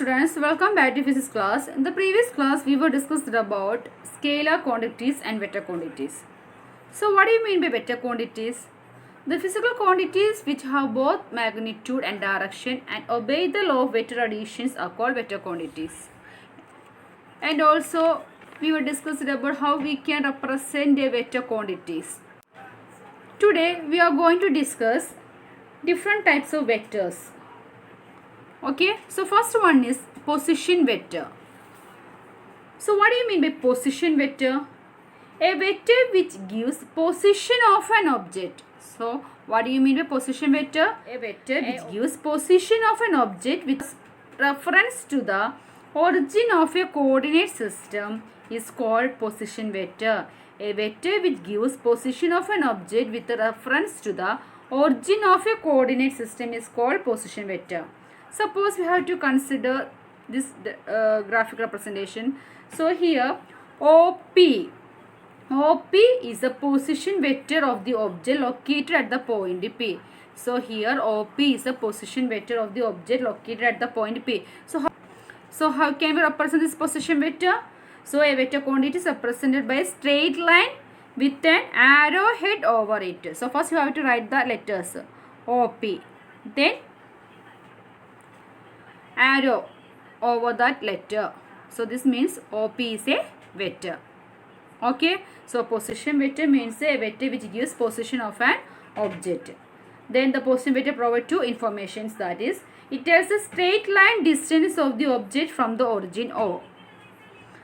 students, welcome back to physics class. In the previous class, we were discussed about scalar quantities and vector quantities. So what do you mean by vector quantities? The physical quantities which have both magnitude and direction and obey the law of vector additions are called vector quantities. And also, we were discussed about how we can represent a vector quantities. Today, we are going to discuss different types of vectors. Okay, so first one is position vector. So what do you mean by position vector? A vector which gives position of an object. So what do you mean by position vector? A vector which gives position of an object with reference to the origin of a coordinate system is called position vector. A vector which gives position of an object with reference to the origin of a coordinate system is called position vector. Suppose we have to consider this graphic representation. So here OP is the position vector of the object located at the point P. So here OP is the position vector of the object located at the point P. So how can we represent this position vector? So a vector quantity is represented by a straight line with an arrowhead over it. So first you have to write the letters OP, then arrow over that letter. So this means OP is a vector. Okay, so position vector means a vector which gives position of an object. Then the position vector provides two informations, that is, it tells the straight line distance of the object from the origin O.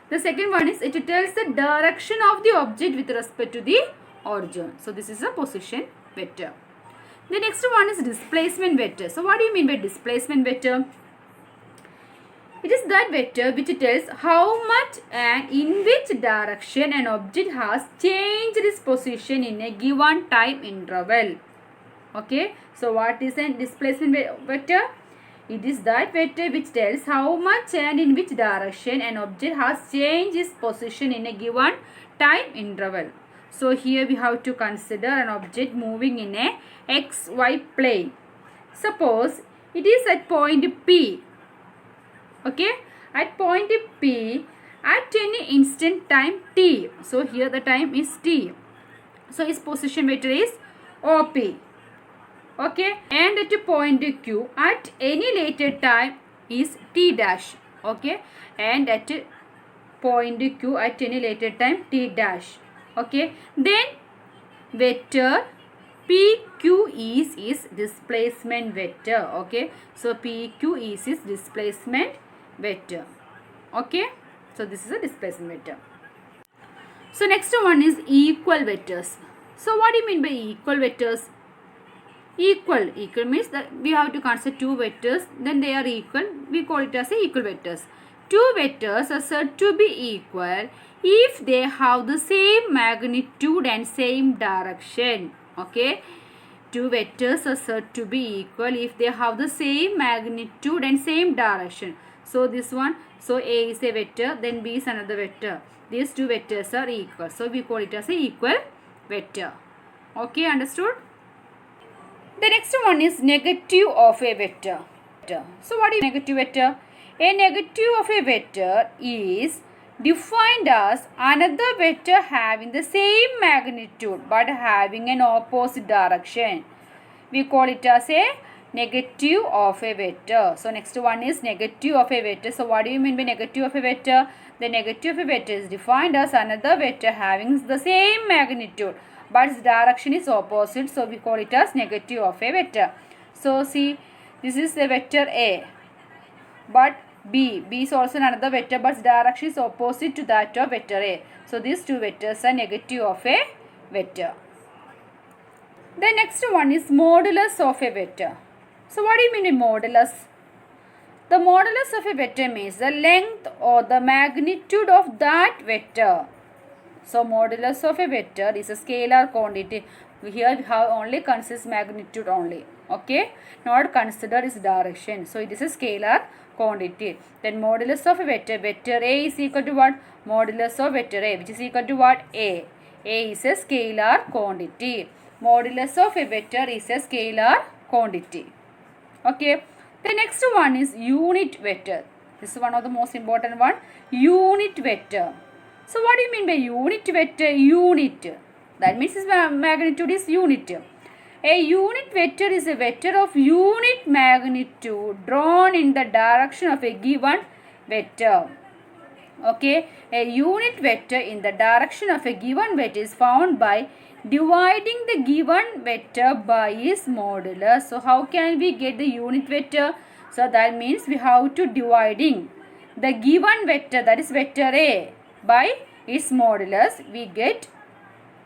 The second one is it tells the direction of the object with respect to the origin. So this is a position vector. The next one is displacement vector. So what do you mean by displacement vector? It is that vector which tells how much and in which direction an object has changed its position in a given time interval. Okay, so what is a displacement vector? It is that vector which tells how much and in which direction an object has changed its position in a given time interval. So here we have to consider an object moving in a xy plane. Suppose it is at point P. Okay, at point P at any instant time t. So here the time is t. So its position vector is OP. Okay, and at point Q at any later time is t dash. Okay, and at point Q at any later time t dash. Okay, then vector PQ is displacement vector. Okay, so PQ is displacement vector. Okay, so this is a displacement vector. So next one is equal vectors. So what do you mean by equal vectors? Equal means that we have to consider two vectors, then they are equal, we call it as a equal vectors. Two vectors are said to be equal if they have the same magnitude and same direction. Okay, two vectors are said to be equal if they have the same magnitude and same direction. So this one, so A is a vector, then B is another vector. These two vectors are equal. So we call it as a equal vector. Okay, understood? The next one is negative of a vector. So what is negative vector? A negative of a vector is defined as another vector having the same magnitude but having an opposite direction. We call it as a negative of a vector. So next one is negative of a vector. So what do you mean by negative of a vector? The negative of a vector is defined as another vector having the same magnitude but its direction is opposite. So we call it as negative of a vector. So see, this is the vector A, but B is also another vector but its direction is opposite to that of vector A. So these two vectors are negative of a vector. The next one is modulus of a vector. So what do you mean by modulus? The modulus of a vector means the length or the magnitude of that vector. So modulus of a vector is a scalar quantity. Here we have only consists magnitude only. Okay, not consider its direction. So it is a scalar quantity. Then modulus of a vector, vector A is equal to what? Modulus of vector A, which is equal to what? A. A is a scalar quantity. Modulus of a vector is a scalar quantity. Okay, the next one is unit vector. This is one of the most important one. Unit vector. So what do you mean by unit vector? Unit. That means its magnitude is unit. A unit vector is a vector of unit magnitude drawn in the direction of a given vector. Okay, a unit vector in the direction of a given vector is found by dividing the given vector by its modulus. So how can we get the unit vector? So that means we have to dividing the given vector, that is vector A, by its modulus. We get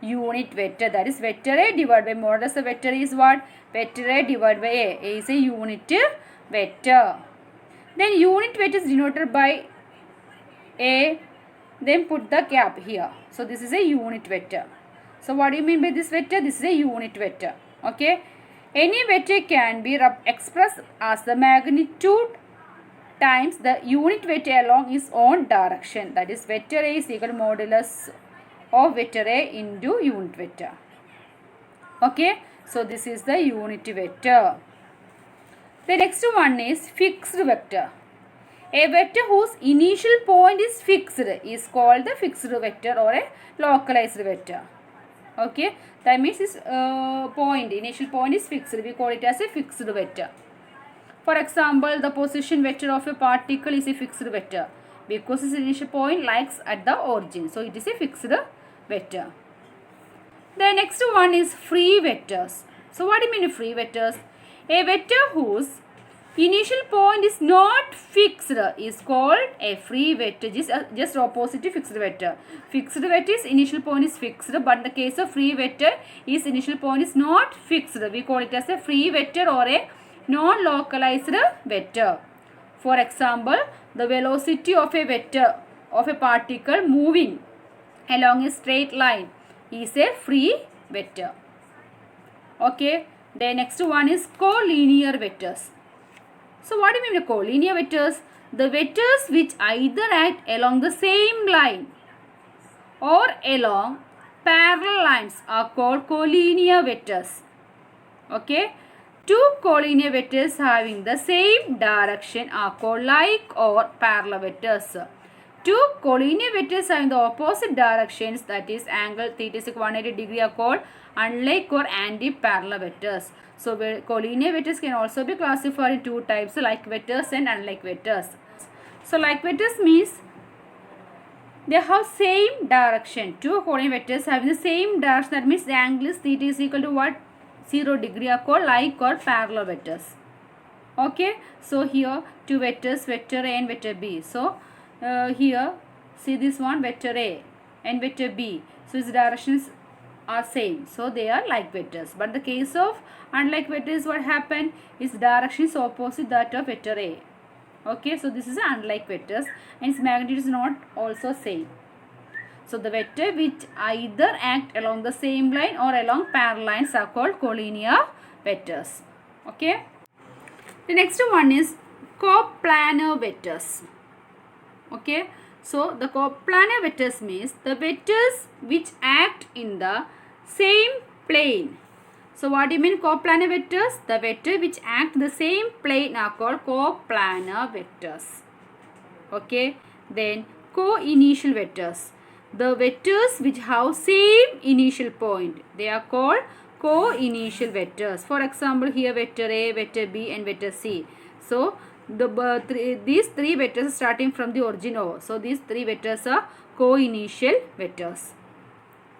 unit vector, that is vector A divided by modulus of vector is what? Vector A divided by A. A is a unit vector. Then unit vector is denoted by A, then put the cap here. So this is a unit vector. So what do you mean by this vector? This is a unit vector. Okay. Any vector can be expressed as the magnitude times the unit vector along its own direction. That is vector A is equal to modulus of vector A into unit vector. Okay. So this is the unit vector. The next one is fixed vector. A vector whose initial point is fixed is called the fixed vector or a localized vector. Okay, that means its initial point is fixed. We call it as a fixed vector. For example, the position vector of a particle is a fixed vector because its initial point lies at the origin. So it is a fixed vector. The next one is free vectors. So what do you mean free vectors? A vector whose initial point is not fixed is called a free vector, just opposite to fixed vector. Fixed vector's initial point is fixed, but in the case of free vector, its initial point is not fixed. We call it as a free vector or a non-localized vector. For example, the velocity of a vector of a particle moving along a straight line is a free vector. Okay, the next one is collinear vectors. So what do you mean by collinear vectors? The vectors which either act along the same line or along parallel lines are called collinear vectors. Okay. Two collinear vectors having the same direction are called like or parallel vectors. Two collinear vectors having the opposite directions, that is angle theta is 180 degree, are called unlike or anti-parallel vectors. So collinear vectors can also be classified in two types, like vectors and unlike vectors. So like vectors means they have same direction. Two collinear vectors having the same direction, that means the angle is theta is equal to what? 0 degree, are called like or parallel vectors. Okay. So here two vectors, vector A and vector B. So here see this one, vector A and vector B. So its directions are same, so they are like vectors. But the case of unlike vectors, what happened? Its direction is opposite that of vector A. Okay, so this is unlike vectors and its magnitude is not also same. So the vector which either act along the same line or along parallel lines are called collinear vectors. Okay. The next one is coplanar vectors. Okay. So the coplanar vectors means the vectors which act in the same plane. So what do you mean coplanar vectors? The vector which act in the same plane are called coplanar vectors. Okay. Then co-initial vectors. The vectors which have same initial point, they are called co-initial vectors. For example, here vector A, vector B and vector C. So these three vectors are starting from the origin O. So these three vectors are co-initial vectors.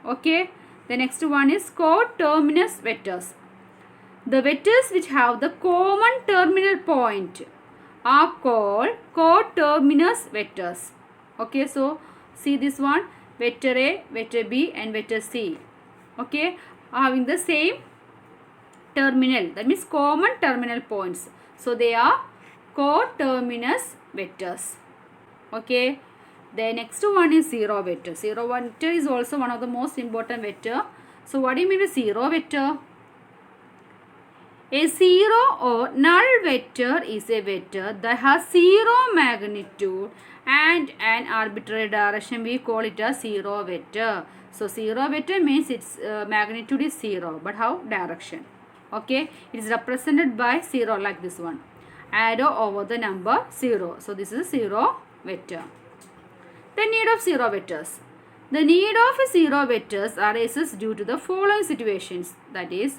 Okay. The next one is coterminous vectors. The vectors which have the common terminal point are called coterminous vectors. Okay. So see this one, vector A, vector B and vector C. Okay. Having the same terminal, that means common terminal points. So they are coterminous vectors. Okay. The next one is zero vector. Zero vector is also one of the most important vector. So what do you mean by zero vector? A zero or null vector is a vector that has zero magnitude and an arbitrary direction. We call it a zero vector. So zero vector means its magnitude is zero, but how? Direction. Okay. It is represented by zero like this one. arrow over the number 0. So this is 0 vector. The need of 0 vectors. The need of 0 vectors arises due to the following situations. That is,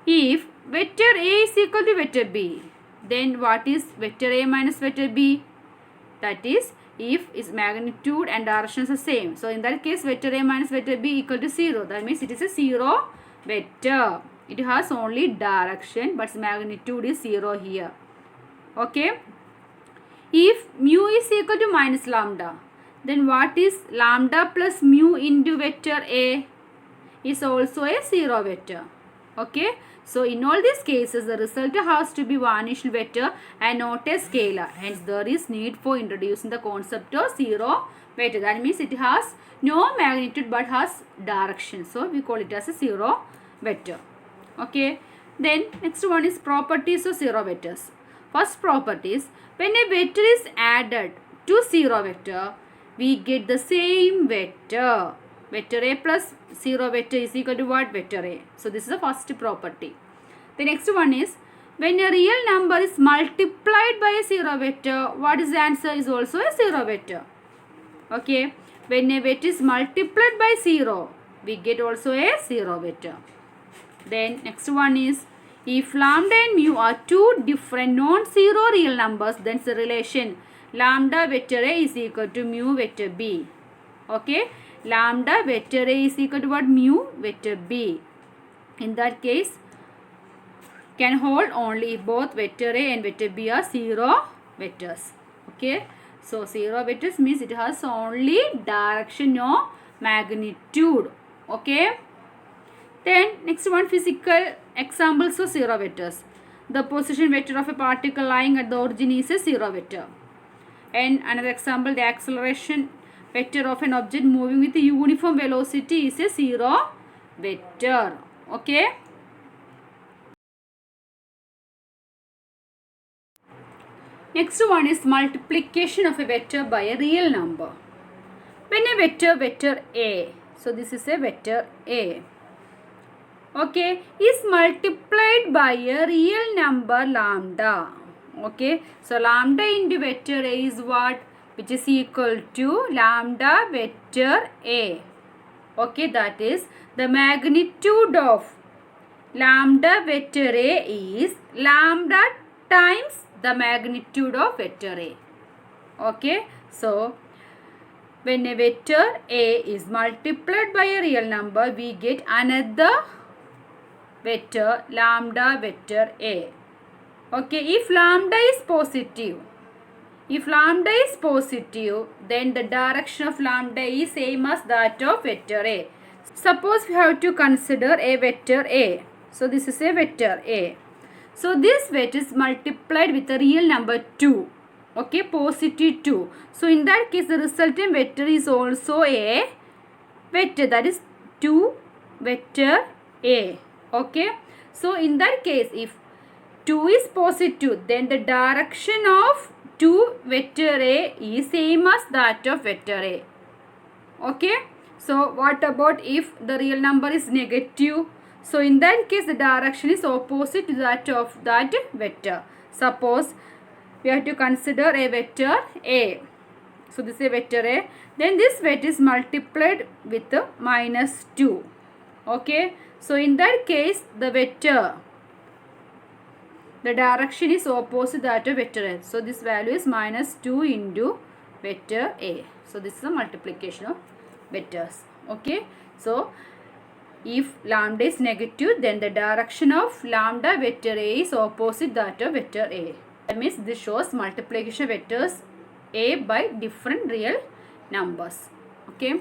if vector A is equal to vector B, then what is vector A minus vector B? That is, if its magnitude and direction is the same. So in that case, vector A minus vector B equal to 0. That means it is a 0 vector. It has only direction, but its magnitude is 0 here. Okay. If mu is equal to minus lambda, then what is lambda plus mu into vector A? Is also a 0 vector. Okay. So in all these cases, the result has to be vanished vector and not a scalar. Hence, there is need for introducing the concept of 0 vector. That means it has no magnitude but has direction. So we call it as a 0 vector. Okay. Then next one is properties of 0 vectors. First property is, when a vector is added to 0 vector, we get the same vector. Vector A plus 0 vector is equal to what? Vector A. So this is the first property. The next one is, when a real number is multiplied by a 0 vector, what is the answer? Is also a 0 vector. Okay. When a vector is multiplied by 0, we get also a 0 vector. Then next one is, if lambda and mu are two different non-zero real numbers, then the relation lambda vector A is equal to mu vector B. Okay. Lambda vector A is equal to what? Mu vector B. In that case, can hold only if both vector A and vector B are 0 vectors. Okay. So 0 vectors means it has only direction or magnitude. Okay. Then next one, physical examples of 0 vectors. The position vector of a particle lying at the origin is a 0 vector. And another example, the acceleration vector of an object moving with uniform velocity is a 0 vector. Okay. Next one is multiplication of a vector by a real number. When a vector A, so this is a vector A, okay, is multiplied by a real number lambda. Okay, so lambda into vector A is what? Which is equal to lambda vector A. Okay, that is the magnitude of lambda vector A is lambda times the magnitude of vector A. Okay, so when a vector A is multiplied by a real number, we get another vector lambda vector A. Okay, if lambda is positive, then the direction of lambda is same as that of vector A. Suppose we have to consider a vector A. So this is a vector A. So this vector is multiplied with a real number 2. Okay, positive 2. So in that case, the resultant vector is also a vector, that is 2 vector A. Okay, so in that case, if 2 is positive, then the direction of 2 vector A is same as that of vector A. Okay, so what about if the real number is negative? So in that case, the direction is opposite to that of that vector. Suppose we have to consider a vector A. So this is a vector A. Then this vector is multiplied with minus 2. Okay, so in that case, the vector, the direction is opposite that of vector A. So this value is minus 2 into vector A. So this is a multiplication of vectors. Okay, so if lambda is negative, then the direction of lambda vector A is opposite that of vector A. That means this shows multiplication of vectors A by different real numbers. Okay.